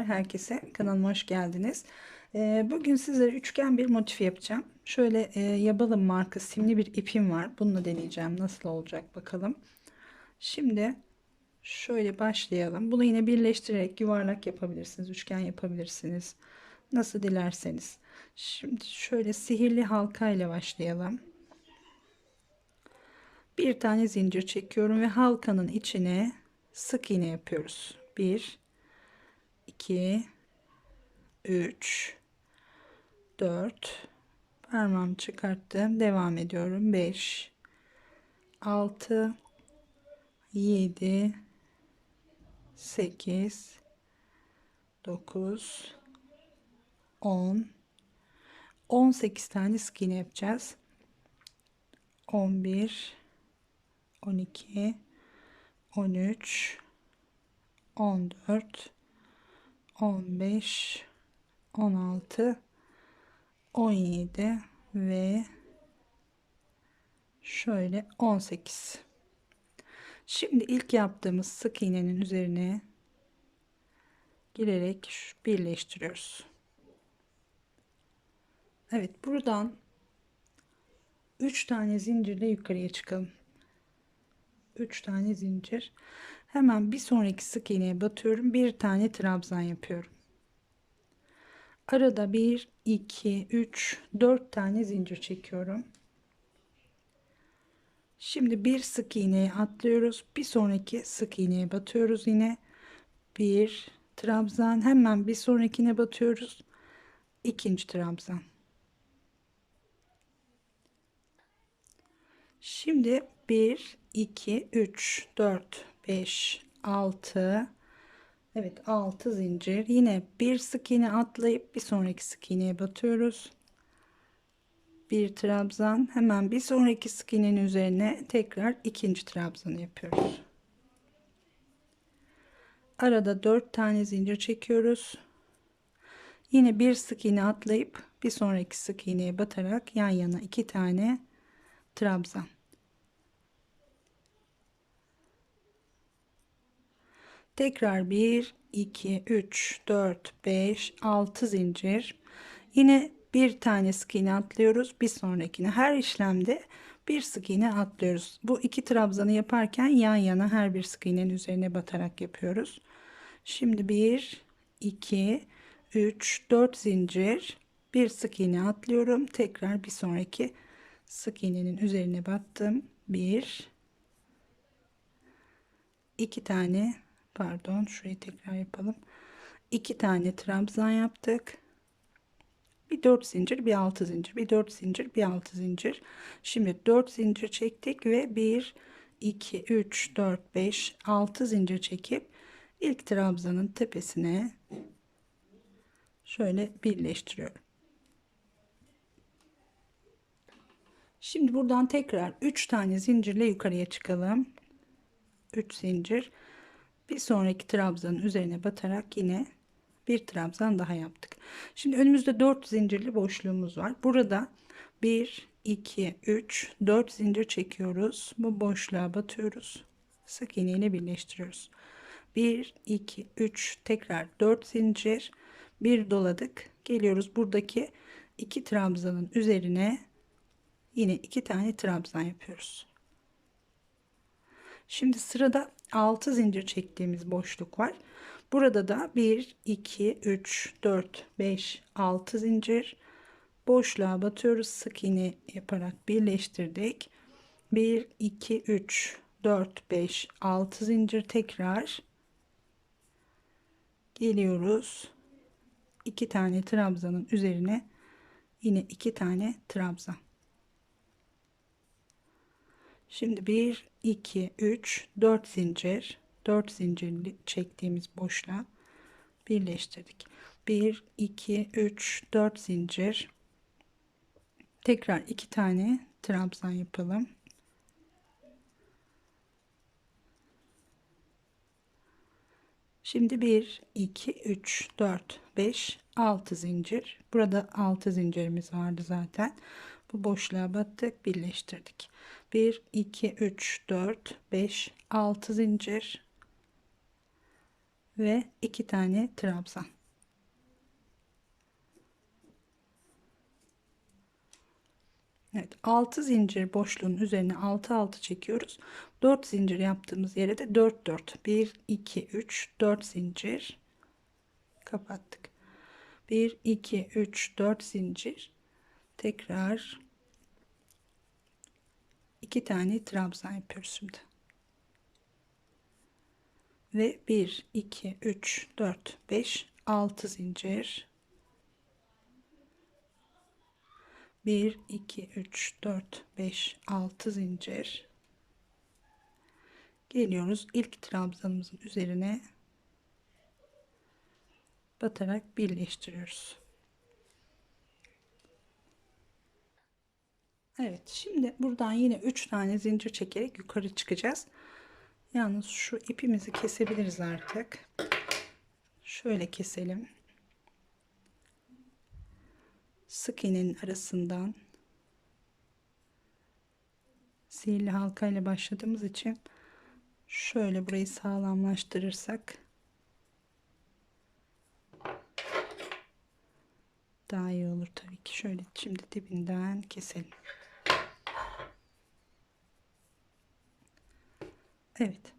herkese. Kanalıma hoş geldiniz. Bugün sizlere üçgen bir motif yapacağım. Şöyle Yabalım marka simli bir ipim var. Bununla deneyeceğim. Nasıl olacak bakalım. Şimdi şöyle başlayalım. Bunu yine birleştirerek yuvarlak yapabilirsiniz. Üçgen yapabilirsiniz. Nasıl dilerseniz. Şimdi şöyle sihirli halka ile başlayalım. Bir tane zincir çekiyorum ve halkanın içine sık iğne yapıyoruz. 1 2 3 4 parmağımı çıkarttım, devam ediyorum. 5 6 7 8 9 10 18 tane sık iğne yapacağız. 11 12 13 14 15 16 17 ve şöyle 18. Şimdi ilk yaptığımız sık iğnenin üzerine girerek birleştiriyoruz. Evet, buradan 3 tane zincirle yukarıya çıkalım. 3 tane zincir. Hemen bir sonraki sık iğneye batıyorum. Bir tane trabzan yapıyorum. Arada 1 2 3 4 tane zincir çekiyorum. Şimdi bir sık iğneye atlıyoruz. Bir sonraki sık iğneye batıyoruz yine. Bir trabzan, hemen bir sonrakine batıyoruz. İkinci trabzan. Şimdi 1 2 3 4 5 6, evet 6 zincir. Yine bir sık iğne atlayıp bir sonraki sık iğneye batıyoruz. Bir trabzan, hemen bir sonraki sık iğnenin üzerine tekrar ikinci trabzanı yapıyoruz. Arada 4 tane zincir çekiyoruz. Yine bir sık iğne atlayıp bir sonraki sık iğneye batarak yan yana 2 tane trabzan. Tekrar 1 2 3 4 5 6 zincir. Yine bir tane sık iğne atlıyoruz, bir sonrakine. Her işlemde bir sık iğne atlıyoruz. Bu iki trabzanı yaparken yan yana her bir sık iğnenin üzerine batarak yapıyoruz. Şimdi 1 2 3 4 zincir, bir sık iğne atlıyorum, tekrar bir sonraki sık iğnenin üzerine battım. 1 2 tane, pardon, şurayı tekrar yapalım. 2 tane trabzan yaptık. Bir 4 zincir, bir 6 zincir, bir 4 zincir, bir 6 zincir. Şimdi 4 zincir çektik ve 1 2 3 4 5 6 zincir çekip ilk trabzanın tepesine şöyle birleştiriyorum. Şimdi buradan tekrar 3 tane zincirle yukarıya çıkalım. 3 zincir, bir sonraki trabzanın üzerine batarak yine bir trabzan daha yaptık. Şimdi önümüzde 4 zincirli boşluğumuz var. Burada 1 2 3 4 zincir çekiyoruz. Bu boşluğa batıyoruz. Sık iğne ile birleştiriyoruz. 1 2 3 tekrar 4 zincir, bir doladık. Geliyoruz buradaki iki trabzanın üzerine yine 2 tane trabzan yapıyoruz. Şimdi sırada 6 zincir çektiğimiz boşluk var. Burada da 1 2 3 4 5 6 zincir, boşluğa batıyoruz, sık iğne yaparak birleştirdik. 1 2 3 4 5 6 zincir, tekrar geliyoruz 2 tane trabzanın üzerine yine 2 tane trabzan. Şimdi 1 2 3 4 zincir, 4 zincirli çektiğimiz boşluğa birleştirdik. 1 2 3 4 zincir, tekrar 2 tane trabzan yapalım. Şimdi 1 2 3 4 5 6 zincir. Burada 6 zincirimiz vardı zaten. Bu boşluğa battık, birleştirdik. 1 2 3 4 5 6 zincir ve 2 tane trabzan. Evet, 6 zincir boşluğun üzerine 6 6 çekiyoruz. 4 zincir yaptığımız yere de 4 4, 1 2 3 4 zincir kapattık. 1 2 3 4 zincir, tekrar 2 tane trabzan yapıyoruz şimdi. Ve 1 2 3 4 5 6 zincir, 1 2 3 4 5 6 zincir, geliyoruz ilk trabzanımızın üzerine batarak birleştiriyoruz. Evet, şimdi buradan yine 3 tane zincir çekerek yukarı çıkacağız. Yalnız şu ipimizi kesebiliriz artık. Şöyle keselim. Sık iğnenin arasından sihirli halka ile başladığımız için şöyle burayı sağlamlaştırırsak daha iyi olur tabii ki. Şöyle şimdi dibinden keselim. Evet.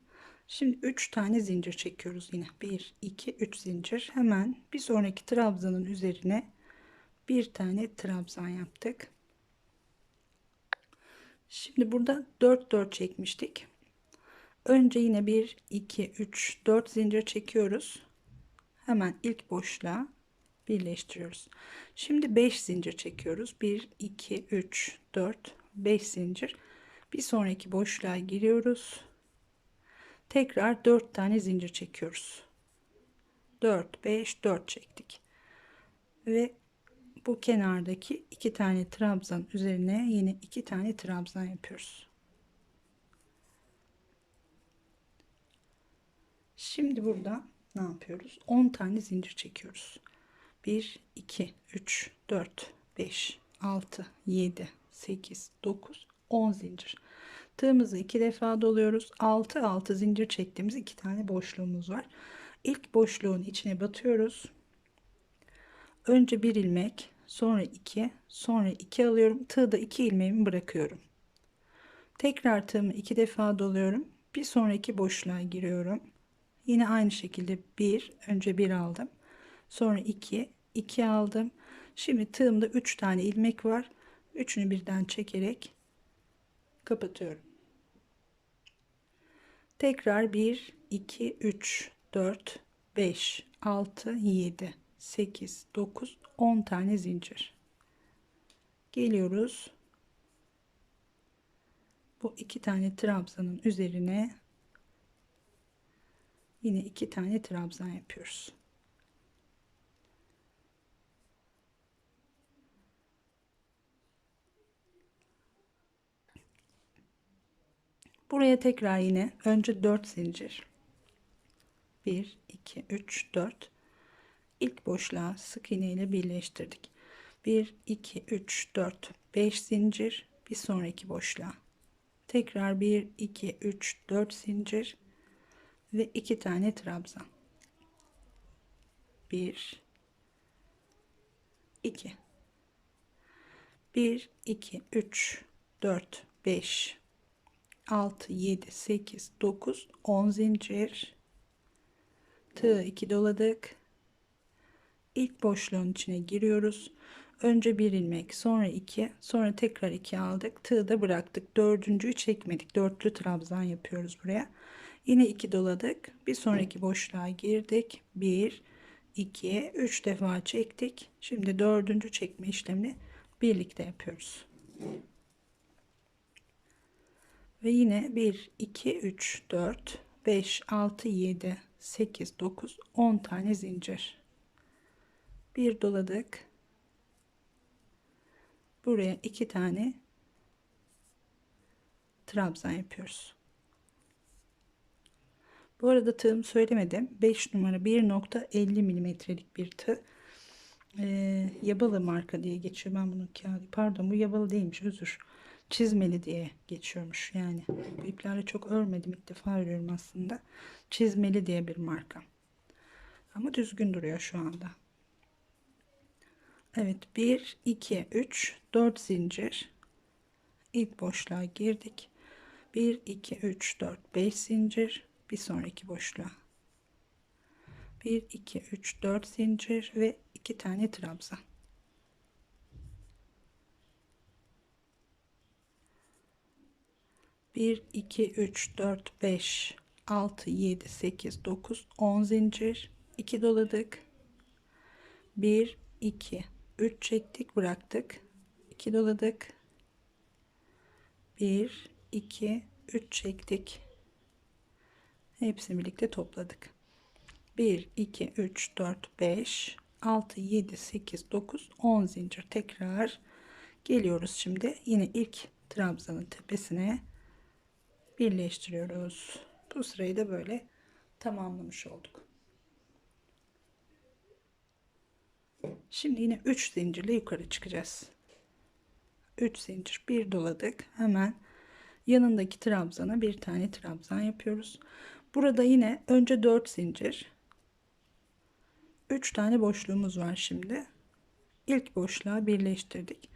Şimdi 3 tane zincir çekiyoruz yine. 1 2 3 zincir. Hemen bir sonraki trabzanın üzerine bir tane trabzan yaptık. Şimdi burada 4 4 çekmiştik. Önce yine 1 2 3 4 zincir çekiyoruz. Hemen ilk boşluğa birleştiriyoruz. Şimdi 5 zincir çekiyoruz. 1 2 3 4 5 zincir. Bir sonraki boşluğa giriyoruz. Tekrar 4 tane zincir çekiyoruz. 4 5 4 çektik. Ve bu kenardaki 2 tane trabzan üzerine yine 2 tane trabzan yapıyoruz. Şimdi burada ne yapıyoruz? 10 tane zincir çekiyoruz. 1 2 3 4 5 6 7 8 9 10 zincir. Tığımızı 2 defa doluyoruz. 6 6 zincir çektiğimiz 2 tane boşluğumuz var. İlk boşluğun içine batıyoruz. Önce bir ilmek, sonra 2, sonra 2 alıyorum. Tığda 2 ilmeğimi bırakıyorum. Tekrar tığımı 2 defa doluyorum. Bir sonraki boşluğa giriyorum. Yine aynı şekilde önce 1 aldım. Sonra 2, 2 aldım. Şimdi tığımda 3 tane ilmek var. Üçünü birden çekerek kapatıyorum. Tekrar 1 2 3 4 5 6 7 8 9 10 tane zincir. Geliyoruz. Bu 2 tane trabzanın üzerine yine 2 tane trabzan yapıyoruz. Buraya tekrar yine önce 4 zincir. 1 2 3 4. İlk boşluğa sık iğne ile birleştirdik. 1 2 3 4 5 zincir, bir sonraki boşluğa. Tekrar 1 2 3 4 zincir ve 2 tane trabzan. 1 2 1 2 3 4 5 6 7 8 9 10 zincir. Tığ 2 doladık. İlk boşluğun içine giriyoruz. Önce bir ilmek, sonra 2, sonra tekrar 2 aldık. Tığı da bıraktık. Dördüncüyü çekmedik. Dörtlü trabzan yapıyoruz buraya. Yine 2 doladık. Bir sonraki boşluğa girdik. 1 2 3 defa çektik. Şimdi dördüncü çekme işlemini birlikte yapıyoruz. Ve yine 1 2 3 4 5 6 7 8 9 10 tane zincir. Bir doladık. Buraya 2 tane trabzan yapıyoruz. Bu arada tığım söylemedim. 5 numara 1.50 milimetrelik bir tığ. Yabalı marka diye geçiyor. Ben bunun kağıdı. Pardon, bu yabalı değilmiş, özür. Çizmeli diye geçiyormuş. Yani bu iplerle çok örmedim. İlk defa örüyorum aslında. Çizmeli diye bir marka. Ama düzgün duruyor şu anda. Evet, 1 2 3 4 zincir. ilk boşluğa girdik. 1 2 3 4 5 zincir, bir sonraki boşluğa 1 2 3 4 zincir ve 2 tane trabzan. 1 2 3 4 5 6 7 8 9 10 zincir, 2 doladık. 1 2 3 çektik, bıraktık, 2 doladık. 1 2 3 çektik, hepsini birlikte topladık. 1 2 3 4 5 6 7 8 9 10 zincir. Tekrar geliyoruz. Şimdi yine ilk trabzanın tepesine birleştiriyoruz. Bu sırayı da böyle tamamlamış olduk. Şimdi yine 3 zincirle yukarı çıkacağız. 3 zincir, bir doladık. Hemen yanındaki trabzana bir tane trabzan yapıyoruz. Burada yine önce 4 zincir, 3 tane boşluğumuz var. Şimdi ilk boşluğa birleştirdik.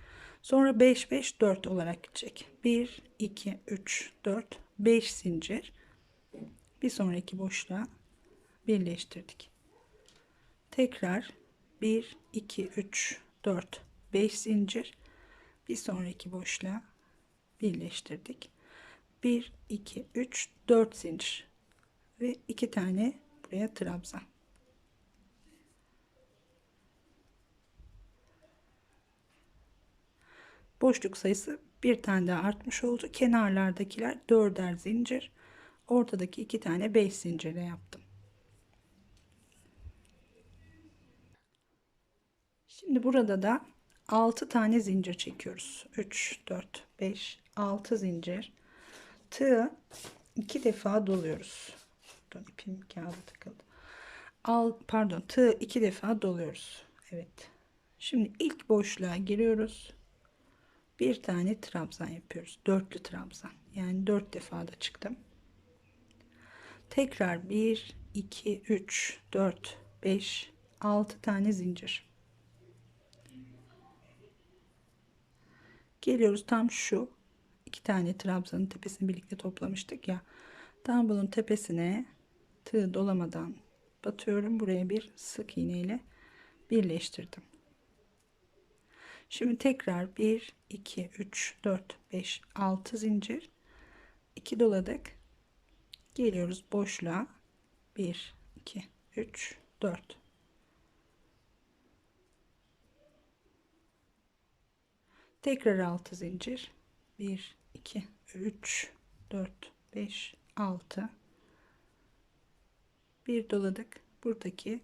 Sonra 5 5 4 olarak gidecek. 1 2 3 4 5 zincir, bir sonraki boşluğa birleştirdik. Tekrar 1 2 3 4 5 zincir, bir sonraki boşluğa birleştirdik. 1 2 3 4 zincir ve 2 tane buraya trabzan. Boşluk sayısı bir tane daha artmış oldu. Kenarlardakiler 4'er zincir, ortadaki 2 tane 5 zincirle yaptım. Şimdi burada da 6 tane zincir çekiyoruz. 3 4 5 6 zincir. Tığı 2 defa doluyoruz. Pardon, ipim kağıda takıldı. Tığı 2 defa doluyoruz. Evet. Şimdi ilk boşluğa giriyoruz. Bir tane trabzan yapıyoruz. Dörtlü trabzan. Yani 4 defa da çıktım. Tekrar 1 2 3 4 5 6 tane zincir. Geliyoruz tam şu 2 tane trabzanın tepesini birlikte toplamıştık ya. Tam bunun tepesine tığ dolamadan batıyorum. Buraya bir sık iğne ile birleştirdim. Şimdi tekrar 1 2 3 4 5 6 zincir, 2 doladık. Geliyoruz boşluğa. 1 2 3 4. Tekrar 6 zincir. 1 2 3 4 5 6. Bir doladık. Buradaki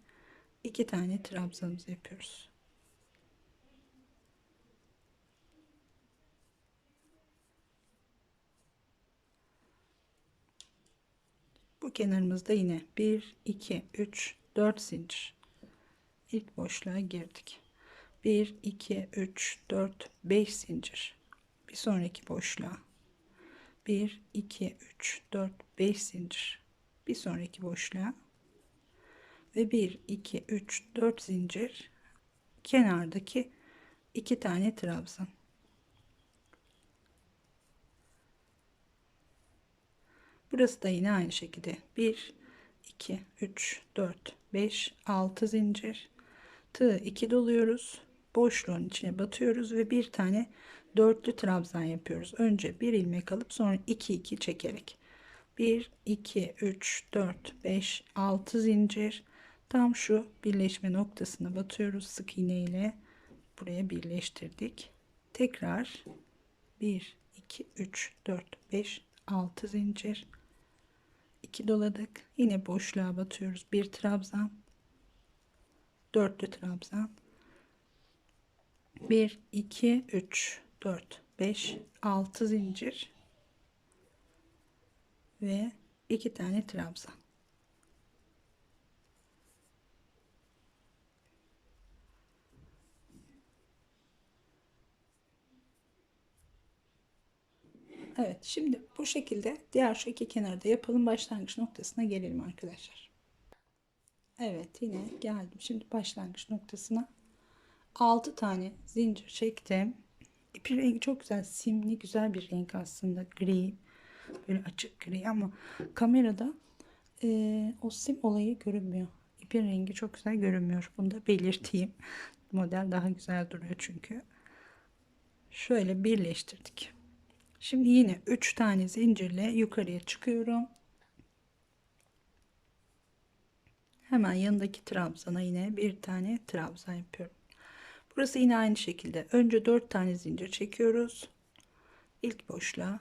2 tane trabzanımızı yapıyoruz. Bu kenarımızda yine 1 2 3 4 zincir. İlk boşluğa girdik. 1 2 3 4 5 zincir, bir sonraki boşluğa 1 2 3 4 5 zincir, bir sonraki boşluğa ve 1 2 3 4 zincir, kenardaki 2 tane trabzan. Burası da yine aynı şekilde 1 2 3 4 5 6 zincir, tığı 2 doluyoruz, boşluğun içine batıyoruz ve bir tane dörtlü trabzan yapıyoruz. Önce bir ilmek alıp sonra 2 2 çekerek 1 2 3 4 5 6 zincir, tam şu birleşme noktasına batıyoruz. Sık iğne ile buraya birleştirdik. Tekrar 1 2 3 4 5 6 zincir, 2 doladık, yine boşluğa batıyoruz. Bir trabzan, dörtlü trabzan, 1 2 3 4 5 6 zincir ve 2 tane trabzan. Evet, şimdi bu şekilde diğer şu iki kenarda yapalım, başlangıç noktasına gelelim arkadaşlar. Evet, yine geldim şimdi başlangıç noktasına. 6 tane zincir çektim. İpin rengi çok güzel. Simli güzel bir renk aslında. Gri. Böyle açık gri ama kamerada o sim olayı görünmüyor. İpin rengi çok güzel görünmüyor. Bunu da belirteyim. Model daha güzel duruyor çünkü. Şöyle birleştirdik. Şimdi yine 3 tane zincirle yukarıya çıkıyorum. Hemen yanındaki trabzana yine bir tane trabzan yapıyorum. Burası yine aynı şekilde. Önce 4 tane zincir çekiyoruz. İlk boşluğa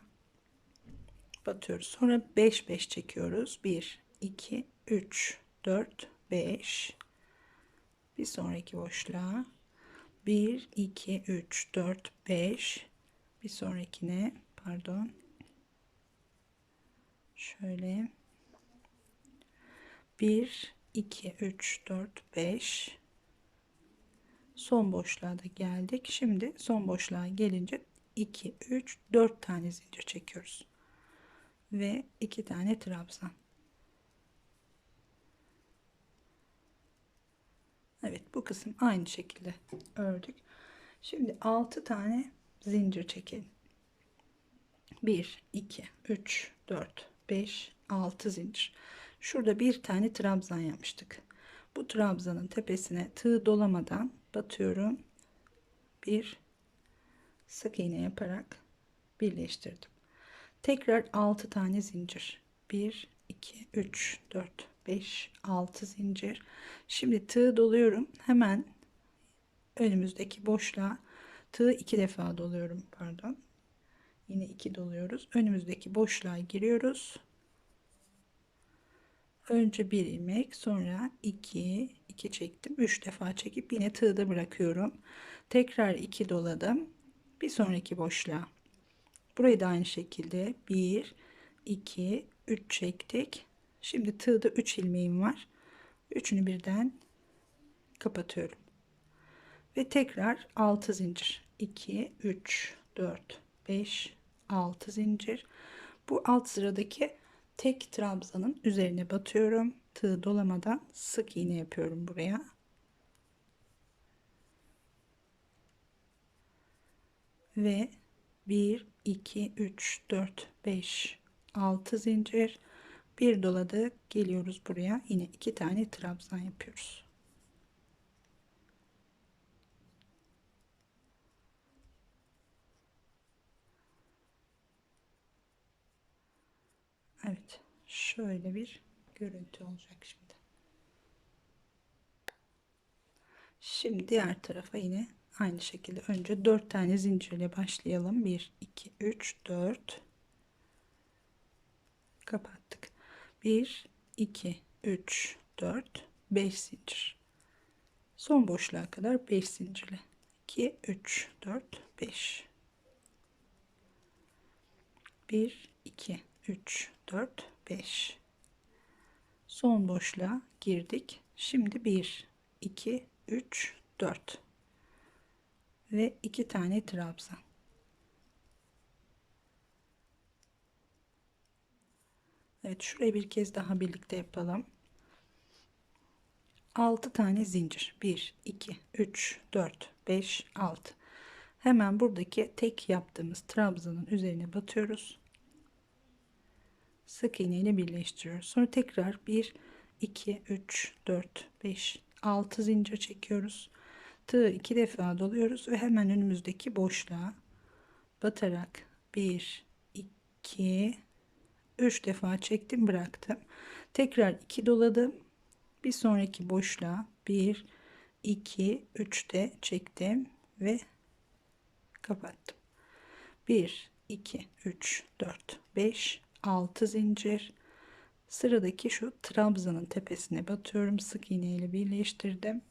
batıyoruz. Sonra 5 5 çekiyoruz. 1 2 3 4 5. Bir sonraki boşluğa 1 2 3 4 5. Bir sonrakine pardon. Şöyle 1 2 3 4 5. Son boşluğa da geldik. Şimdi son boşluğa gelince 2 3 4 tane zincir çekiyoruz. Ve 2 tane trabzan. Evet, bu kısım aynı şekilde ördük. Şimdi 6 tane zincir çekelim. 1 2 3 4 5 6 zincir. Şurada bir tane trabzan yapmıştık. Bu trabzanın tepesine tığ dolamadan batıyorum. Bir sık iğne yaparak birleştirdim. Tekrar 6 tane zincir. 1 2 3 4 5 6 zincir. Şimdi tığ doluyorum. Hemen önümüzdeki boşluğa tığ 2 defa doluyorum, pardon. Yine 2 doluyoruz. Önümüzdeki boşluğa giriyoruz. Önce bir ilmek, sonra 2 çektim. 3 defa çekip yine tığda bırakıyorum. Tekrar 2 doladım. Bir sonraki boşluğa. Burayı da aynı şekilde 1 2 3 çektik. Şimdi tığda 3 ilmeğim var. Üçünü birden kapatıyorum. Ve tekrar 6 zincir. 2 3 4 5 6 zincir. Bu alt sıradaki tek trabzanın üzerine batıyorum. Tığ dolamadan sık iğne yapıyorum buraya. Ve 1 2 3 4 5 6 zincir, bir doladık, geliyoruz buraya, yine 2 tane trabzan yapıyoruz. Evet, şöyle bir görüntü olacak şimdi. Şimdi diğer tarafa yine aynı şekilde önce 4 tane zincirle başlayalım. 1 2 3 4 kapattık. 1 2 3 4 5 zincir. Son boşluğa kadar 5 zincirle. 2 3 4 5. 1 2 3 4 5. Son boşluğa girdik. Şimdi 1 2 3 4 ve 2 tane trabzan. Evet, şurayı bir kez daha birlikte yapalım. 6 tane zincir. 1 2 3 4 5 6. Hemen buradaki tek yaptığımız trabzanın üzerine batıyoruz. Sık iğne ile birleştiriyoruz. Sonra tekrar 1 2 3 4 5 6 zincir çekiyoruz. Tığı 2 defa doluyoruz ve hemen önümüzdeki boşluğa batarak 1 2 3 defa çektim, bıraktım. Tekrar 2 doladım. Bir sonraki boşluğa 1 2 3 de çektim ve kapattım. 1 2 3 4 5 6 zincir. Sıradaki şu trabzanın tepesine batıyorum. Sık iğne ile birleştirdim.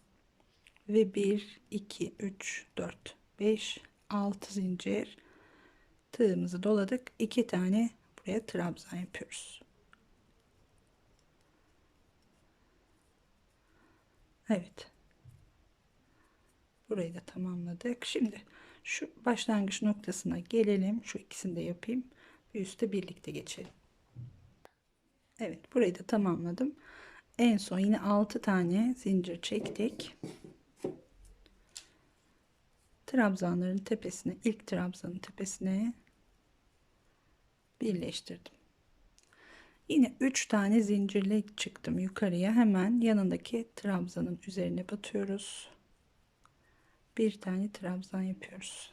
Ve 1 2 3 4 5 6 zincir. Tığımızı doladık. 2 tane buraya trabzan yapıyoruz. Evet. Burayı da tamamladık. Şimdi şu başlangıç noktasına gelelim. Şu ikisini de yapayım. Bir üste birlikte geçelim. Evet, burayı da tamamladım. En son yine 6 tane zincir çektik. trabzanların tepesine, ilk trabzanın tepesine birleştirdim. Yine 3 tane zincirle çıktım yukarıya, hemen yanındaki trabzanın üzerine batıyoruz. Bir tane trabzan yapıyoruz.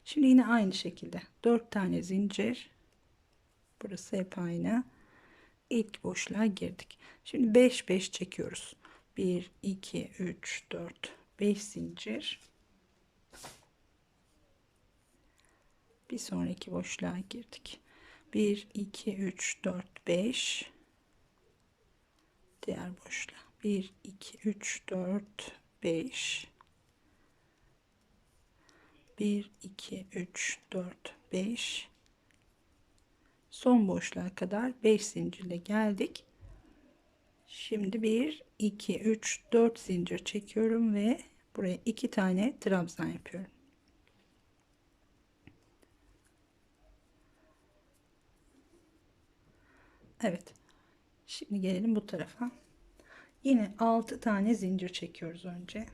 Şimdi yine aynı şekilde 4 tane zincir, burası hep aynı, ilk boşluğa girdik. Şimdi 5 5 çekiyoruz. 1 2 3 4 5 zincir, bir sonraki boşluğa girdik. 1 2 3 4 5, diğer boşluğa 1 2 3 4 5, 1 2 3 4 5, son boşluğa kadar 5 zincirle geldik. Şimdi 1 2 3 4 zincir çekiyorum ve buraya 2 tane trabzan yapıyorum. Evet, şimdi gelelim bu tarafa. Yine 6 tane zincir çekiyoruz önce.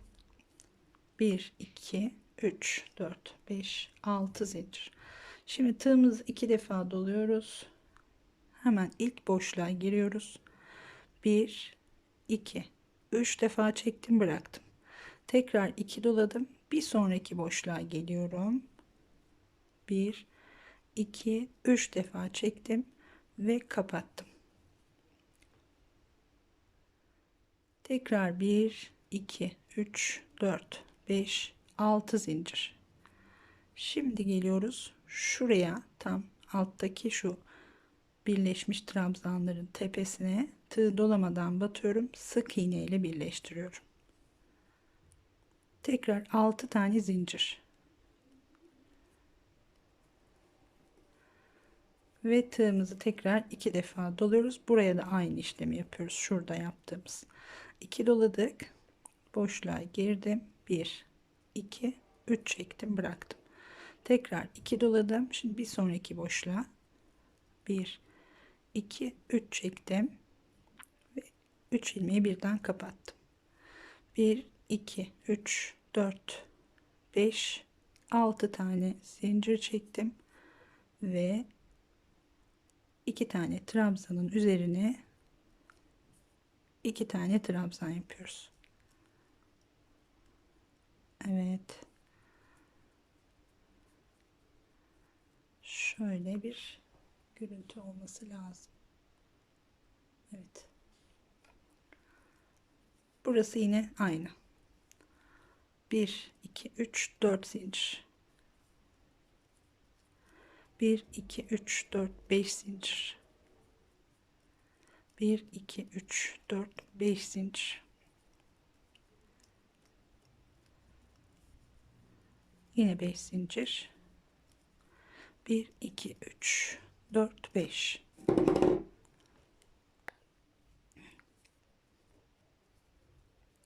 1 2 3 4 5 6 zincir. Şimdi tığımızı 2 defa doluyoruz. Hemen ilk boşluğa giriyoruz. 1 2 3 defa çektim, bıraktım. Tekrar 2 doladım. Bir sonraki boşluğa geliyorum. 1 2 3 defa çektim ve kapattım. Tekrar 1 2 3 4 5 6 zincir. Şimdi geliyoruz şuraya, tam alttaki şu birleşmiş trabzanların tepesine tığ dolamadan batıyorum, sık iğne ile birleştiriyorum. Tekrar 6 tane zincir ve tığımızı tekrar 2 defa doluyoruz. Buraya da aynı işlemi yapıyoruz. Şurada yaptığımız 2 doladık, boşluğa girdim, 1 2 3 çektim, bıraktım. Tekrar 2 doladım. Şimdi bir sonraki boşluğa 1 2 3 çektim ve 3 ilmeği birden kapattım. 1 2 3 4 5 6 tane zincir çektim ve 2 tane trabzanın üzerine 2 tane trabzan yapıyoruz. Evet, şöyle bir görüntü olması lazım. Evet, burası yine aynı. 1 2 3 4 zincir, 1 2 3 4 5 zincir, 1 2 3 4 5 zincir, yine 5 zincir, 1 2 3 4 5.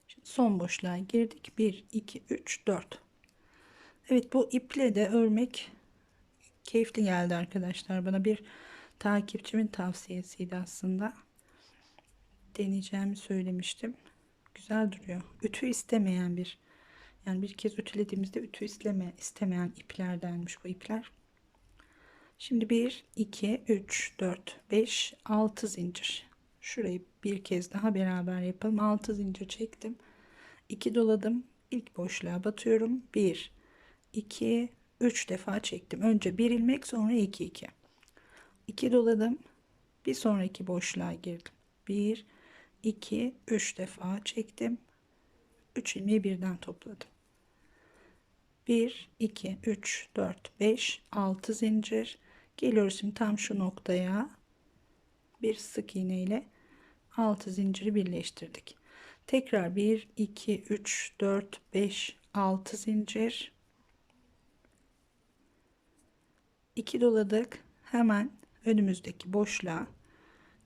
Şimdi son boşluğa girdik. 1 2 3 4. Evet, bu iple de örmek keyifli geldi arkadaşlar, bana bir takipçimin tavsiyesiydi aslında. Deneyeceğimi söylemiştim. Güzel duruyor. Ütü istemeyen bir, yani bir kez ütülediğimizde ütü istemeyen iplerdenmiş bu ipler. Şimdi 1 2 3 4 5 6 zincir. Şurayı bir kez daha beraber yapalım. 6 zincir çektim. 2 doladım. İlk boşluğa batıyorum. 1 2 3 defa çektim. Önce 1 ilmek, sonra 2 2. 2 doladım. Bir sonraki boşluğa girdim. 1 2 3 defa çektim. 3 ilmeği birden topladım. 1 2 3 4 5 6 zincir. Geliyoruz şimdi tam şu noktaya, bir sık iğne ile 6 zinciri birleştirdik. Tekrar 1 2 3 4 5 6 zincir, 2 doladık. Hemen önümüzdeki boşluğa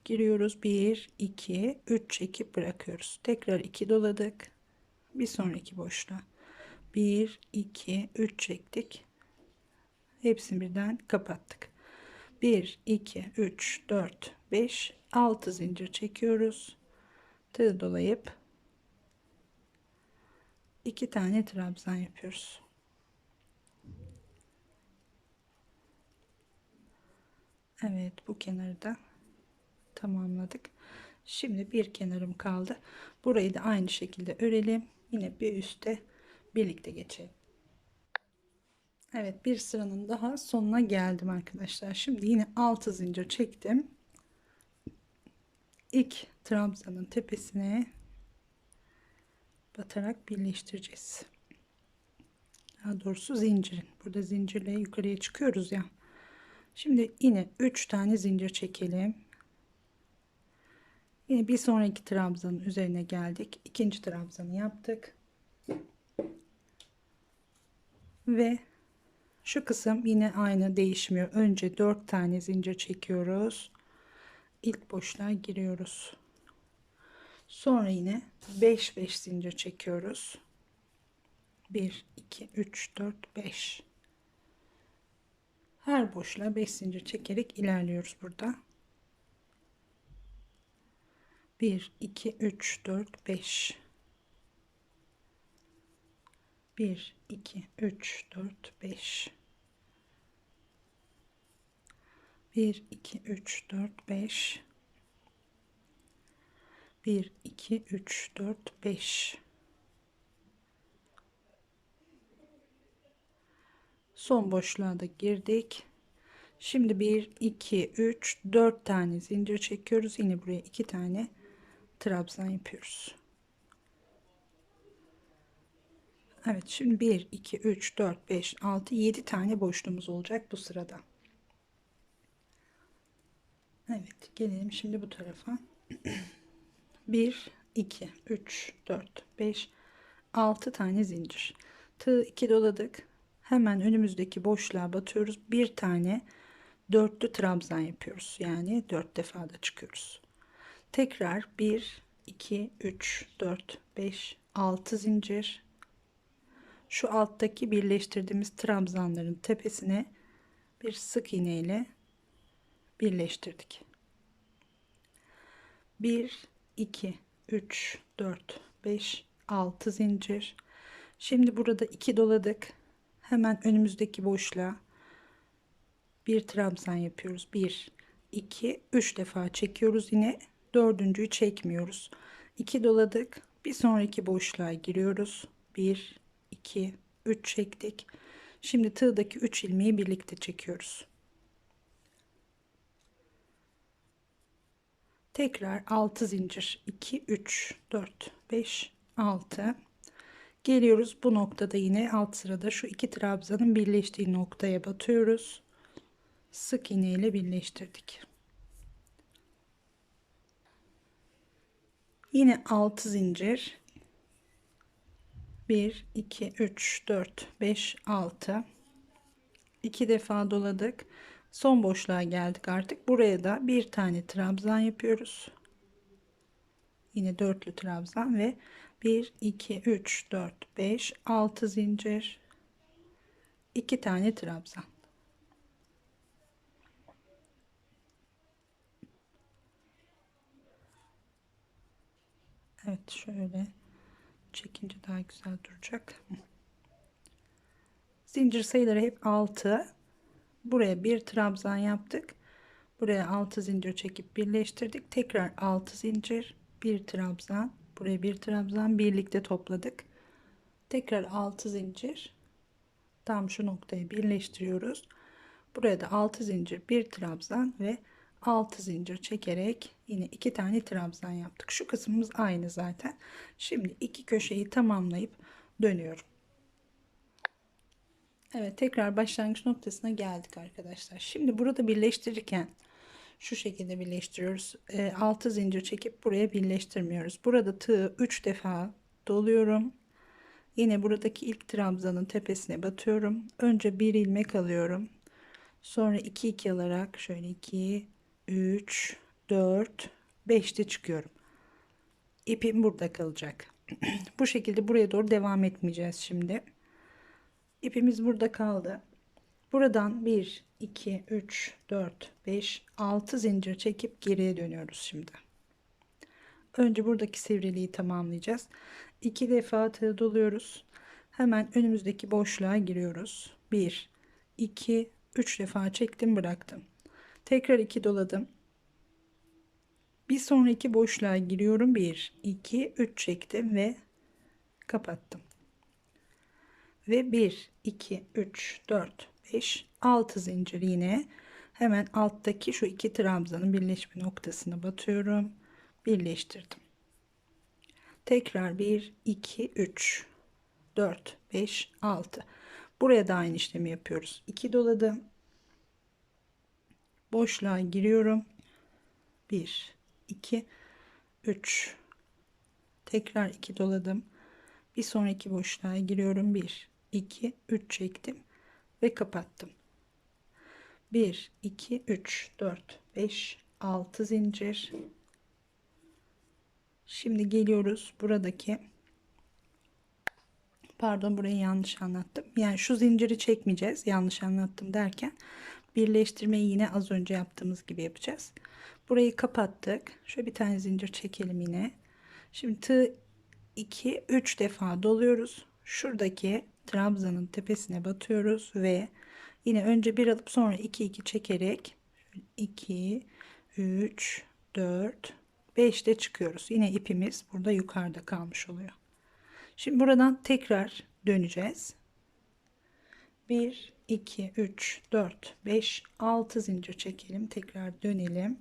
giriyoruz. 1 2 3 çekip bırakıyoruz. Tekrar 2 doladık. Bir sonraki boşluğa 1 2 3 çektik. Hepsini birden kapattık. 1 2 3 4 5 6 zincir çekiyoruz. Tığ dolayıp 2 tane trabzan yapıyoruz. Evet, bu kenarı da tamamladık. Şimdi bir kenarım kaldı. Burayı da aynı şekilde örelim. Yine bir üste birlikte geçelim. Evet, bir sıranın daha sonuna geldim arkadaşlar. Şimdi yine 6 zincir çektim. İlk trabzanın tepesine batarak birleştireceğiz. Daha doğrusu zincirin. Burada zincirle yukarıya çıkıyoruz ya. Şimdi yine 3 tane zincir çekelim. Yine bir sonraki trabzanın üzerine geldik. İkinci trabzanı yaptık. Ve şu kısım yine aynı, değişmiyor. Önce 4 tane zincir çekiyoruz. İlk boşluğa giriyoruz. Sonra yine 5 zincir çekiyoruz. 1 2 3 4 5. Her boşluğa 5 zincir çekerek ilerliyoruz burada. 1 2 3 4 5. 1 2 3 4 5. 1 2 3 4 5. 1 2 3 4 5. Son boşluğa da girdik. Şimdi 1 2 3 4 tane zincir çekiyoruz. Yine buraya 2 tane trabzan yapıyoruz. Evet, şimdi 1 2 3 4 5 6 7 tane boşluğumuz olacak bu sırada. Evet, gelelim şimdi bu tarafa. 1 2 3 4 5 6 tane zincir. Tığ 2 doladık. Hemen önümüzdeki boşluğa batıyoruz. Bir tane dörtlü trabzan yapıyoruz. Yani 4 defa da çıkıyoruz. Tekrar 1 2 3 4 5 6 zincir. Şu alttaki birleştirdiğimiz trabzanların tepesine bir sık iğne ile birleştirdik. 1 2 3 4 5 6 zincir. Şimdi burada 2 doladık. Hemen önümüzdeki boşluğa bir trabzan yapıyoruz. 1 2 3 defa çekiyoruz. Yine dördüncüyü çekmiyoruz. 2 doladık. Bir sonraki boşluğa giriyoruz. 1 2 3 çektik. Şimdi tığdaki 3 ilmeği birlikte çekiyoruz. Tekrar 6 zincir. 2 3 4 5 6. Geliyoruz bu noktada, yine alt sırada şu iki trabzanın birleştiği noktaya batıyoruz. Sık iğne ile birleştirdik. Yine 6 zincir. 1 2 3 4 5 6. 2 defa doladık. Son boşluğa geldik artık. Buraya da bir tane trabzan yapıyoruz. Yine dörtlü trabzan ve 1 2 3 4 5 6 zincir. 2 tane trabzan. Evet, şöyle çekince daha güzel duracak. Zincir sayıları hep 6. Buraya bir trabzan yaptık. Buraya 6 zincir çekip birleştirdik. Tekrar 6 zincir, bir trabzan, buraya bir trabzan, birlikte topladık. Tekrar 6 zincir, tam şu noktaya birleştiriyoruz. Buraya da 6 zincir, bir trabzan ve 6 zincir çekerek yine 2 tane trabzan yaptık. Şu kısmımız aynı zaten. Şimdi iki köşeyi tamamlayıp dönüyorum. Evet, tekrar başlangıç noktasına geldik arkadaşlar. Şimdi burada birleştirirken şu şekilde birleştiriyoruz. 6 zincir çekip buraya birleştirmiyoruz. Burada tığı 3 defa doluyorum. Yine buradaki ilk trabzanın tepesine batıyorum. Önce bir ilmek alıyorum. Sonra 2 2 alarak şöyle 2 3 4 5'te çıkıyorum. İpim burada kalacak. Bu şekilde buraya doğru devam etmeyeceğiz şimdi. İpimiz burada kaldı. Buradan 1 2 3 4 5 6 zincir çekip geriye dönüyoruz şimdi. Önce buradaki sivriliği tamamlayacağız. 2 defa tığ doluyoruz. Hemen önümüzdeki boşluğa giriyoruz. 1 2 3 defa çektim, bıraktım. Tekrar 2 doladım. Bir sonraki boşluğa giriyorum. 1 2 3 çektim ve kapattım. Ve 1 2 3 4 5 6 zincir, yine hemen alttaki şu iki trabzanın birleşme noktasına batıyorum, birleştirdim. Tekrar 1 2 3 4 5 6, buraya da aynı işlemi yapıyoruz. 2 doladım, boşluğa giriyorum. 1 2 3, tekrar 2 doladım, bir sonraki boşluğa giriyorum. 1 2 3 çektim ve kapattım. 1 2 3 4 5 6 zincir. Şimdi geliyoruz buradaki, pardon, burayı yanlış anlattım. Yani şu zinciri çekmeyeceğiz, yanlış anlattım derken birleştirmeyi yine az önce yaptığımız gibi yapacağız. Burayı kapattık. Şöyle bir tane zincir çekelim yine. Şimdi tığ 2 3 defa doluyoruz. Şuradaki trabzanın tepesine batıyoruz ve yine önce bir alıp sonra 2 2 çekerek 2 3 4 5 de çıkıyoruz. Yine ipimiz burada yukarıda kalmış oluyor. Şimdi buradan tekrar döneceğiz. 1 2 3 4 5 6 zincir çekelim, tekrar dönelim.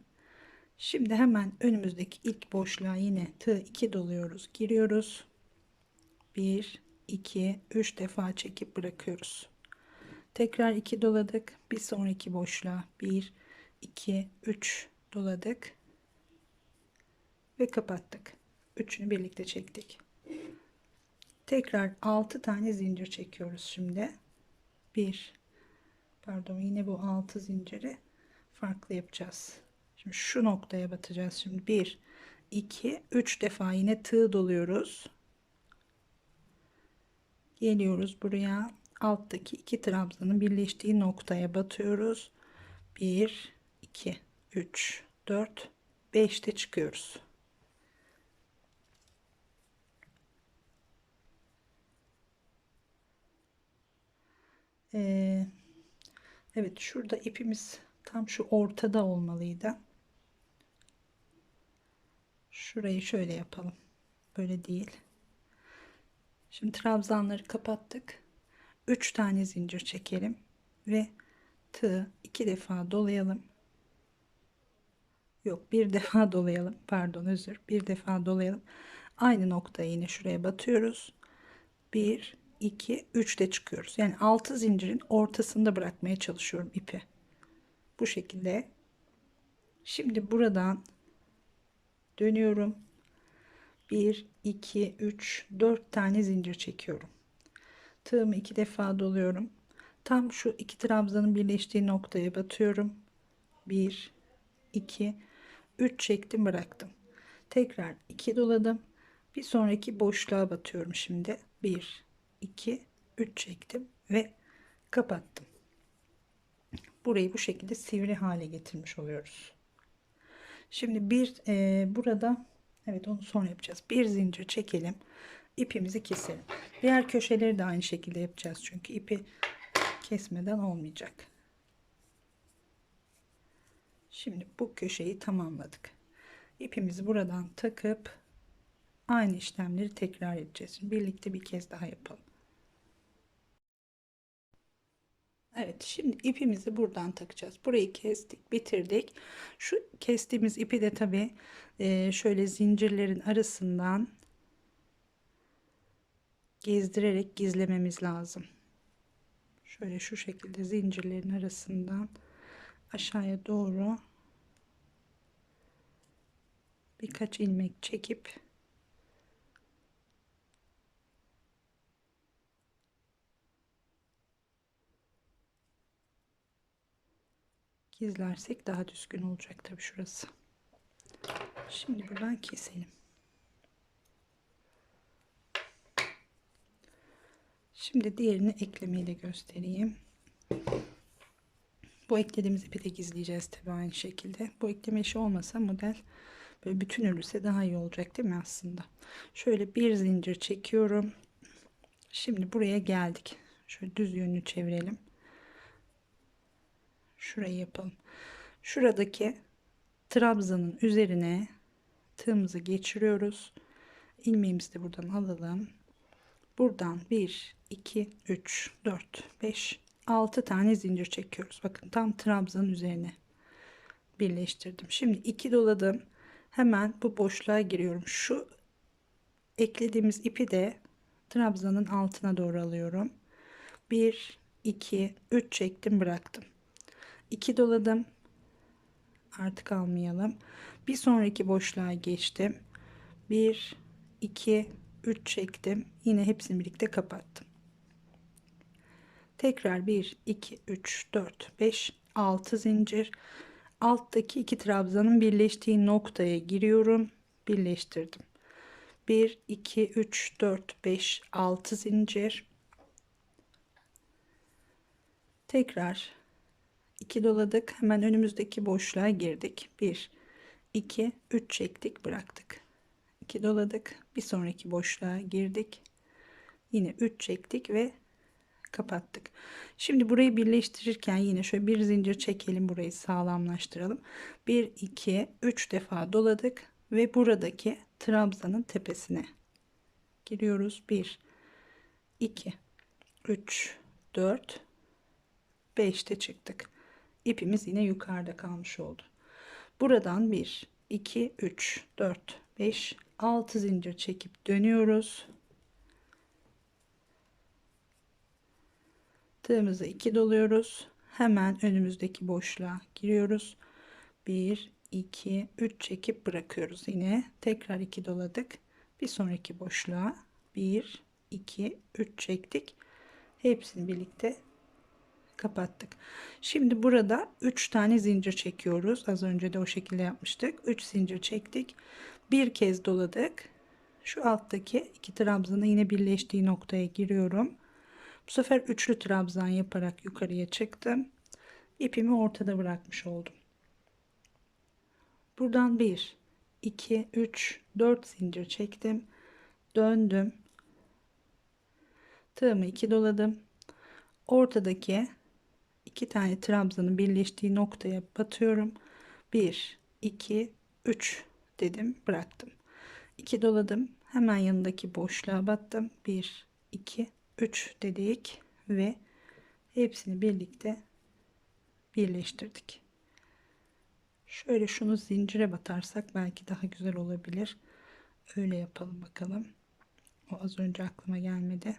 Şimdi hemen önümüzdeki ilk boşluğa yine tığ 2 doluyoruz, giriyoruz. 1 2 3 defa çekip bırakıyoruz. Tekrar 2 doladık, bir sonraki boşluğa 1 2 3 doladık ve kapattık. Üçünü birlikte çektik. Tekrar 6 tane zincir çekiyoruz şimdi. Pardon, yine bu 6 zinciri farklı yapacağız. Şimdi şu noktaya batacağız. Şimdi 1 2 3 defa yine tığ doluyoruz. Geliyoruz buraya, alttaki iki trabzanın birleştiği noktaya batıyoruz. 1 2 3 4 5 de çıkıyoruz. Evet, şurada ipimiz tam şu ortada olmalıydı. Şurayı şöyle yapalım. Böyle değil. Şimdi trabzanları kapattık. 3 tane zincir çekelim ve tığ 2 defa dolayalım. Yok, bir defa dolayalım. Pardon, özür. Bir defa dolayalım. Aynı noktaya yine şuraya batıyoruz. 1 2 3 de çıkıyoruz. Yani 6 zincirin ortasında bırakmaya çalışıyorum ipi. Bu şekilde. Şimdi buradan dönüyorum. 1 2 3 4 tane zincir çekiyorum. Tığımı 2 defa doluyorum. Tam şu iki trabzanın birleştiği noktaya batıyorum. 1 2 3 çektim, bıraktım. Tekrar 2 doladım. Bir sonraki boşluğa batıyorum şimdi. 1 2 3 çektim ve kapattım. Burayı bu şekilde sivri hale getirmiş oluyoruz. Şimdi burada, evet, onu sonra yapacağız. Bir zincir çekelim, ipimizi keselim. Diğer köşeleri de aynı şekilde yapacağız çünkü ipi kesmeden olmayacak. Şimdi bu köşeyi tamamladık. İpimizi buradan takıp aynı işlemleri tekrar edeceğiz. Şimdi birlikte bir kez daha yapalım. Evet, şimdi ipimizi buradan takacağız. Burayı kestik, bitirdik. Şu kestiğimiz ipi de tabii şöyle zincirlerin arasından gezdirerek gizlememiz lazım. Şöyle şu şekilde zincirlerin arasından aşağıya doğru birkaç ilmek çekip gizlersek daha düzgün olacak tabii şurası. Şimdi buradan keselim. Şimdi diğerini eklemeyi de göstereyim. Bu eklediğimiz ipi de gizleyeceğiz tabii aynı şekilde. Bu ekleme işi olmasa model böyle bütün örülse daha iyi olacak değil mi aslında? Şöyle bir zincir çekiyorum. Şimdi buraya geldik. Şöyle düz yönünü çevirelim. Şurayı yapalım. Şuradaki trabzanın üzerine tığımızı geçiriyoruz. İlmeğimizi de buradan alalım. Buradan 1 2 3 4 5 6 tane zincir çekiyoruz. Bakın tam trabzanın üzerine birleştirdim. Şimdi 2 doladım. Hemen bu boşluğa giriyorum. Şu eklediğimiz ipi de trabzanın altına doğru alıyorum. 1 2 3 çektim, bıraktım. 2 doladım. Artık almayalım. Bir sonraki boşluğa geçtim. 1 2 3 çektim. Yine hepsini birlikte kapattım. Tekrar 1 2 3 4 5 6 zincir. Alttaki iki trabzanın birleştiği noktaya giriyorum. Birleştirdim. 1 2 3 4 5 6 zincir. Tekrar 2 doladık. Hemen önümüzdeki boşluğa girdik. 1 2 3 çektik, bıraktık. 2 doladık. Bir sonraki boşluğa girdik. Yine 3 çektik ve kapattık. Şimdi burayı birleştirirken yine şöyle bir zincir çekelim, burayı sağlamlaştıralım. 1 2 3 defa doladık ve buradaki trabzanın tepesine giriyoruz. 1 2 3 4 5'te çıktık. İpimiz yine yukarıda kalmış oldu. Buradan 1 2 3 4 5 6 zincir çekip dönüyoruz. Tığımızı 2 doluyoruz. Hemen önümüzdeki boşluğa giriyoruz. 1 2 3 çekip bırakıyoruz. Yine tekrar 2 doladık. Bir sonraki boşluğa 1 2 3 çektik. Hepsini birlikte kapattık. Şimdi burada 3 tane zincir çekiyoruz. Az önce de o şekilde yapmıştık. 3 zincir çektik. Bir kez doladık. Şu alttaki iki trabzanı yine birleştiği noktaya giriyorum. Bu sefer üçlü trabzan yaparak yukarıya çıktım. İpimi ortada bırakmış oldum. Buradan 1 2 3 4 zincir çektim. Döndüm. Tığımı 2 doladım. Ortadaki iki tane trabzanın birleştiği noktaya batıyorum. 1 2 3 dedim, bıraktım. 2 doladım. Hemen yanındaki boşluğa battım. 1 2 3 dedik ve hepsini birlikte birleştirdik. Şöyle şunu zincire batarsak belki daha güzel olabilir. Öyle yapalım bakalım. O az önce aklıma gelmedi.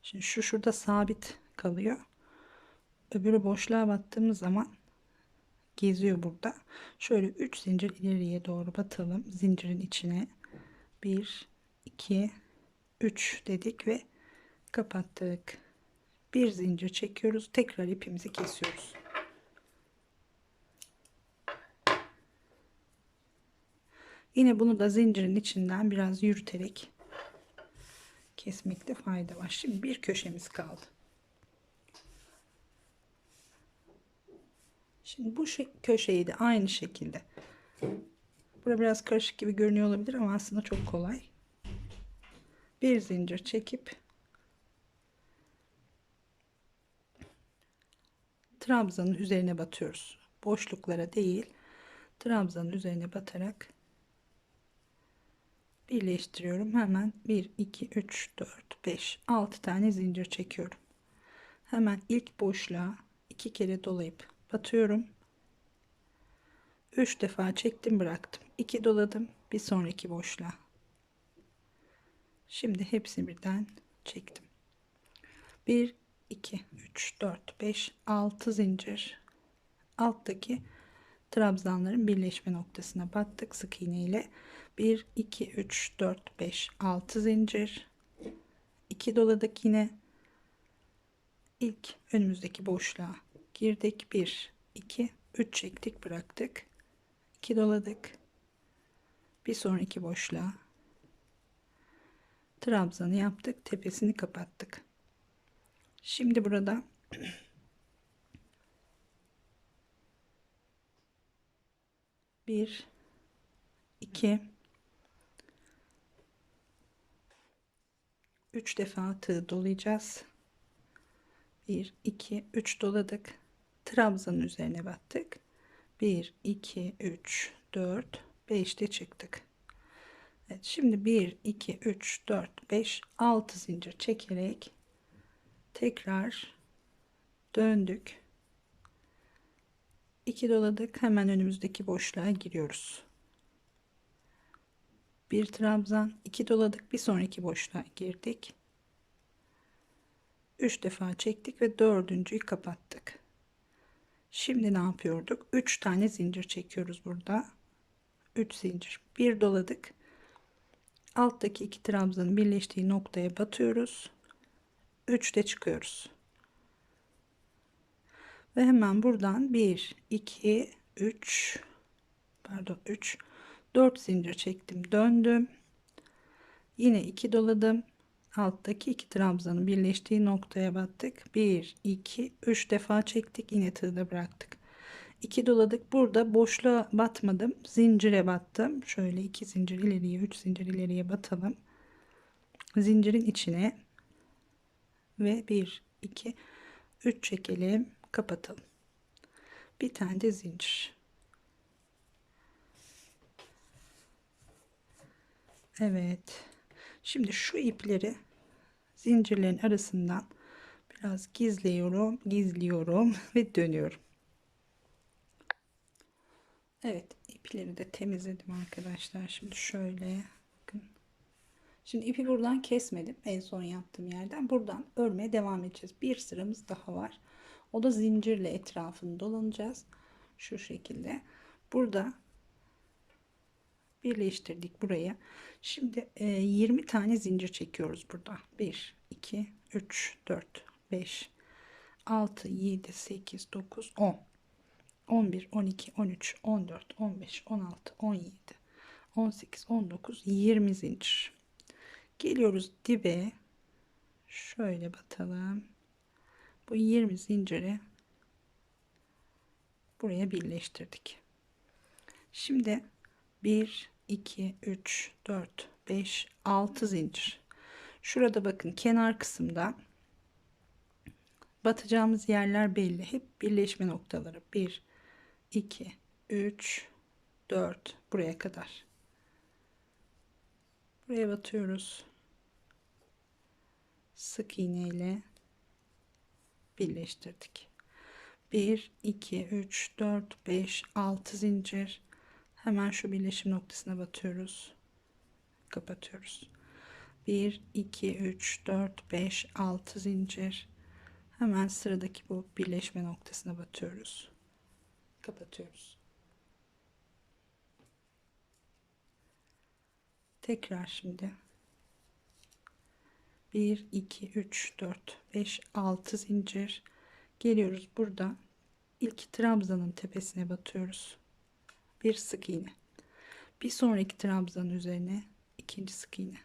Şimdi şu şurada sabit kalıyor. Öbürü boşluğa battığımız zaman geziyor burada. Şöyle 3 zincir ileriye doğru batalım. Zincirin içine 1 2 3 dedik ve kapattık. Bir zincir çekiyoruz. Tekrar ipimizi kesiyoruz. Yine bunu da zincirin içinden biraz yürüterek kesmekte fayda var. Şimdi bir köşemiz kaldı. Şimdi bu köşeyi de aynı şekilde. Burada biraz karışık gibi görünüyor olabilir ama aslında çok kolay. Bir zincir çekip trabzanın üzerine batıyoruz. Boşluklara değil, trabzanın üzerine batarak birleştiriyorum. Hemen 1 2 3 4 5 6 tane zincir çekiyorum. Hemen ilk boşluğa 2 kere dolayıp batıyorum. 3 defa çektim, bıraktım. 2 doladım. Bir sonraki boşluğa. Şimdi hepsini birden çektim. 1 2 3 4 5 6 zincir. Alttaki trabzanların birleşme noktasına battık sık iğne ile. 1 2 3 4 5 6 zincir. 2 doladık yine. İlk önümüzdeki boşluğa girdik. 1 2 3 çektik, bıraktık. 2 doladık. Bir sonraki boşluğa trabzanı yaptık, tepesini kapattık. Şimdi burada bir 2 3 defa tığ dolayacağız. 1 2 3 doladık. Trabzanın üzerine battık. 1 2 3 4 5 de çıktık. Evet, şimdi 1 2 3 4 5 6 zincir çekerek tekrar döndük. 2 doladık. Hemen önümüzdeki boşluğa giriyoruz. Bir trabzan, 2 doladık. Bir sonraki boşluğa girdik. 3 defa çektik ve dördüncüyü kapattık. Şimdi ne yapıyorduk? 3 tane zincir çekiyoruz burada. 3 zincir. Bir doladık. Alttaki iki trabzanın birleştiği noktaya batıyoruz. 3 de çıkıyoruz. Ve hemen buradan 1 2 3 pardon 3 4 zincir çektim, döndüm. Yine 2 doladım. Alttaki iki trabzanın birleştiği noktaya battık. 1 2 3 defa çektik, yine tığda bıraktık. 2 doladık. Burada boşluğa batmadım, zincire battım. Şöyle 2 zincir ileriye, 3 zincir ileriye batalım. Zincirin içine ve 1 2 3 çekelim, kapatalım. Bir tane de zincir. Evet. Şimdi şu ipleri zincirlerin arasından biraz gizliyorum ve dönüyorum. Evet, ipleri de temizledim arkadaşlar. Şimdi şöyle bakın. Şimdi ipi buradan kesmedim. En son yaptığım yerden. Buradan örmeye devam edeceğiz. Bir sıramız daha var. O da zincirle etrafını dolanacağız. Şu şekilde. Burada birleştirdik buraya. Şimdi 20 tane zincir çekiyoruz burada. 1 2 3 4 5 6 7 8 9 10 11 12 13 14 15 16 17 18 19 20 zincir. Geliyoruz dibe, şöyle batalım. Bu 20 zinciri buraya birleştirdik. Şimdi 1 2 3 4 5 6 zincir. Şurada bakın, kenar kısımda batacağımız yerler belli. Hep birleşme noktaları. 1 2 3 4 buraya kadar. Buraya batıyoruz. Sık iğne ile birleştirdik. 1 2 3 4 5 6 zincir. Hemen şu birleşim noktasına batıyoruz. Kapatıyoruz. 1 2 3 4 5 6 zincir. Hemen sıradaki bu birleşme noktasına batıyoruz. Kapatıyoruz. Tekrar şimdi 1 2 3 4 5 6 zincir. Geliyoruz, burada ilk trabzanın tepesine batıyoruz. Bir sık iğne. Bir sonraki trabzanın üzerine ikinci sık iğne.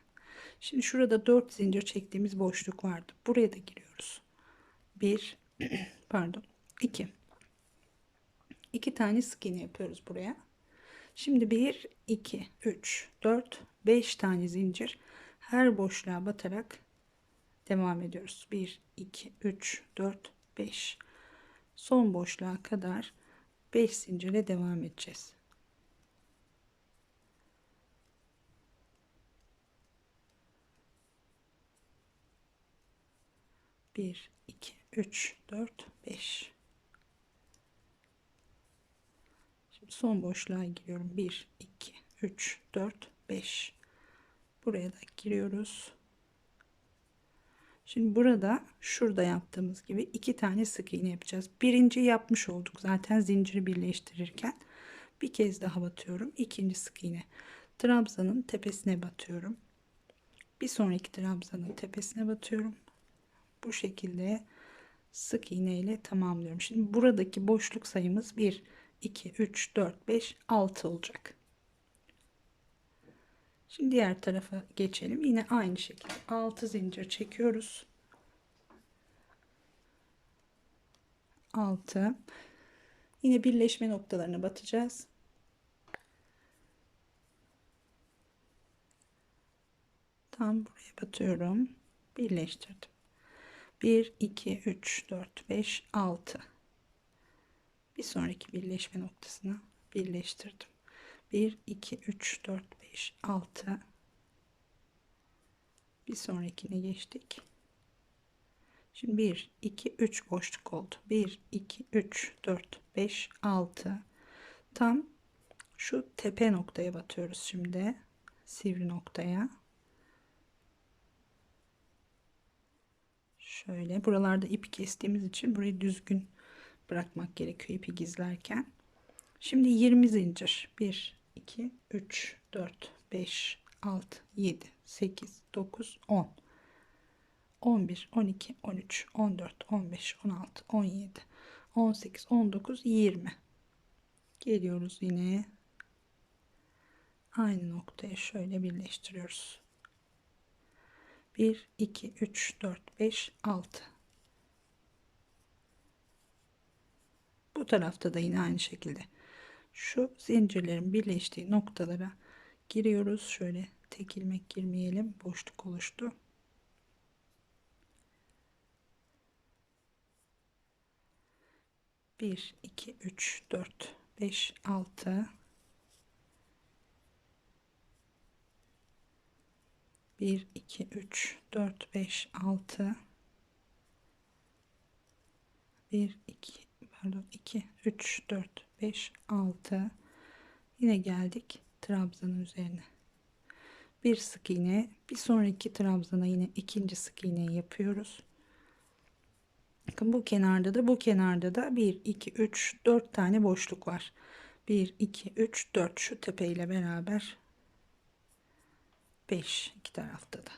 Şimdi şurada 4 zincir çektiğimiz boşluk vardı. Buraya da giriyoruz. 1 pardon 2 tane sık iğne yapıyoruz buraya. Şimdi 1 2 3 4 5 tane zincir, her boşluğa batarak devam ediyoruz. 1 2 3 4 5 son boşluğa kadar 5 zincirle devam edeceğiz. Bir 2 3 4 5. Şimdi son boşluğa giriyorum. 1 2 3 4 5. Buraya da giriyoruz. Şimdi burada, şurada yaptığımız gibi 2 tane sık iğne yapacağız. Birinci yapmış olduk zaten zinciri birleştirirken. Bir kez daha batıyorum. İkinci sık iğne. Trabzanın tepesine batıyorum. Bir sonraki trabzanın tepesine batıyorum. Bu şekilde sık iğne ile tamamlıyorum. Şimdi buradaki boşluk sayımız 1 2 3 4 5 6 olacak. Şimdi diğer tarafa geçelim. Yine aynı şekilde 6 zincir çekiyoruz. 6. Yine birleşme noktalarına batacağız. Tam buraya batıyorum. Birleştirdim. 1 2 3 4 5 6. Bir sonraki birleşme noktasına birleştirdim. 1 2 3 4 5 6. Bir sonrakine geçtik. Şimdi 1 2 3 boşluk oldu. 1 2 3 4 5 6. Tam şu tepe noktaya batıyoruz şimdi. Sivri noktaya. Şöyle buralarda ip kestiğimiz için burayı düzgün bırakmak gerekiyor ipi gizlerken. Şimdi 20 zincir. 1 2 3 4 5 6 7 8 9 10. 11 12 13 14 15 16 17 18 19 20. Geliyoruz yine aynı noktaya şöyle birleştiriyoruz. 1 2 3 4 5 6. Bu tarafta da yine aynı şekilde şu zincirlerin birleştiği noktalara giriyoruz. Şöyle tek ilmek girmeyelim, boşluk oluştu. Bir 2 3 4 5 6. 1 2 3 4 5 6. 1 2 pardon 2 3 4 5 6. Yine geldik trabzanın üzerine. Bir sık iğne, bir sonraki trabzana yine ikinci sık iğneyi yapıyoruz. Bakın bu kenarda da bu kenarda da 1 2 3 4 tane boşluk var. 1 2 3 4 şu tepe ile beraber 5 iki tarafta da.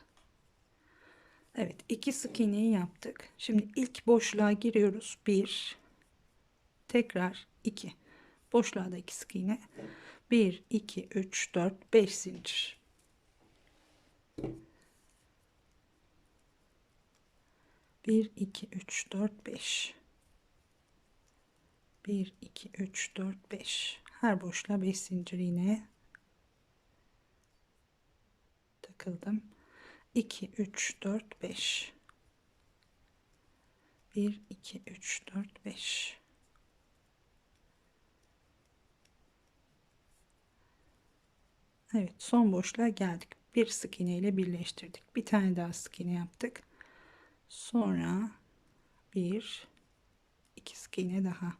Evet, iki sık iğneyi yaptık. Şimdi ilk boşluğa giriyoruz. 1 tekrar 2 boşluğa da 2 sık iğne. 1 2 3 4 5 zincir. 1 2 3 4 5. 1 2 3 4 5. Her boşluğa 5 zincir yine takıldım. 2 3 4 5. 1 2 3 4 5. Evet, son boşluğa geldik. Bir sık iğne ile birleştirdik. Bir tane daha sık iğne yaptık. Sonra bir iki sık iğne daha.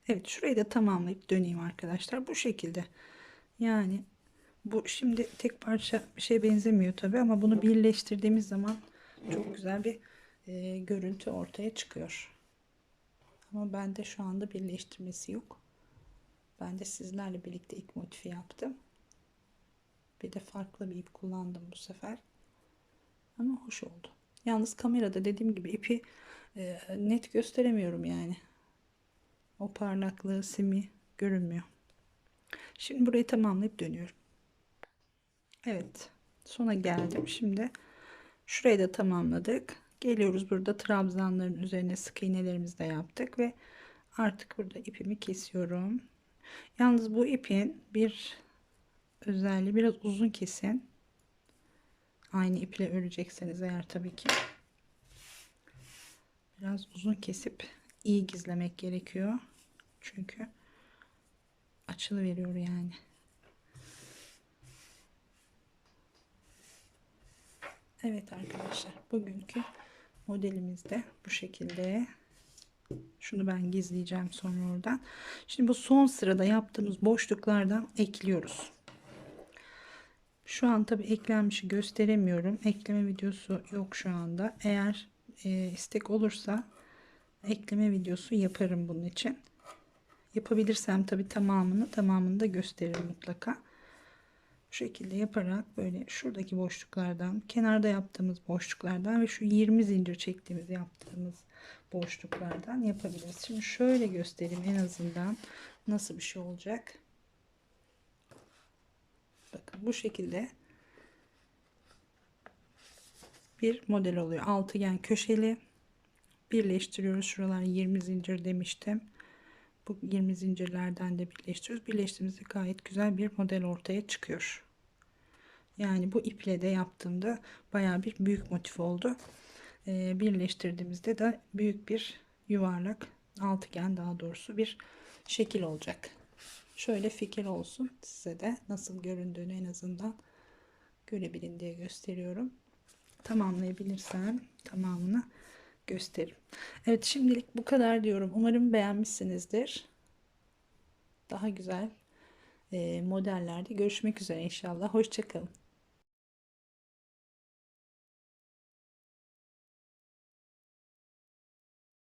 Evet, şurayı da tamamlayıp döneyim arkadaşlar. Bu şekilde. Yani bu şimdi tek parça bir şeye benzemiyor tabi, ama bunu birleştirdiğimiz zaman çok güzel bir görüntü ortaya çıkıyor. Ama bende şu anda birleştirmesi yok. Ben de sizlerle birlikte ilk motifi yaptım. Bir de farklı bir ip kullandım bu sefer. Ama hoş oldu. Yalnız kamerada dediğim gibi ipi net gösteremiyorum yani. O parlaklığı, simi görünmüyor. Şimdi burayı tamamlayıp dönüyorum. Evet, sona geldim. Şimdi şurayı da tamamladık. Geliyoruz, burada trabzanların üzerine sık iğnelerimizi de yaptık ve artık burada ipimi kesiyorum. Yalnız bu ipin bir özelliği, biraz uzun kesin. Aynı iple örecekseniz eğer tabii ki. Biraz uzun kesip iyi gizlemek gerekiyor. Çünkü açılı veriyor yani. Evet arkadaşlar, bugünkü modelimiz de bu şekilde. Şunu ben gizleyeceğim sonra oradan. Şimdi bu son sırada yaptığımız boşluklardan ekliyoruz. Şu an tabi eklenmişi gösteremiyorum. Ekleme videosu yok şu anda. Eğer istek olursa ekleme videosu yaparım bunun için. Yapabilirsem tabi tamamını da gösteririm mutlaka. Bu şekilde yaparak böyle şuradaki boşluklardan, kenarda yaptığımız boşluklardan ve şu 20 zincir çektiğimiz yaptığımız boşluklardan yapabiliriz. Şimdi şöyle göstereyim en azından nasıl bir şey olacak. Bakın bu şekilde bir model oluyor. Altıgen köşeli birleştiriyoruz. Şuralar 20 zincir demiştim. Bu 20 zincirlerden de birleştiriyoruz. Birleştiğimizde gayet güzel bir model ortaya çıkıyor. Yani bu iple de yaptığımda bayağı bir büyük motif oldu. birleştirdiğimizde de büyük bir yuvarlak, altıgen daha doğrusu bir şekil olacak. Şöyle fikir olsun, size de nasıl göründüğünü en azından görebilin diye gösteriyorum. Tamamlayabilirsem tamamını gösteririm. Evet, şimdilik bu kadar diyorum. Umarım beğenmişsinizdir. Daha güzel modellerde görüşmek üzere inşallah. Hoşça kalın.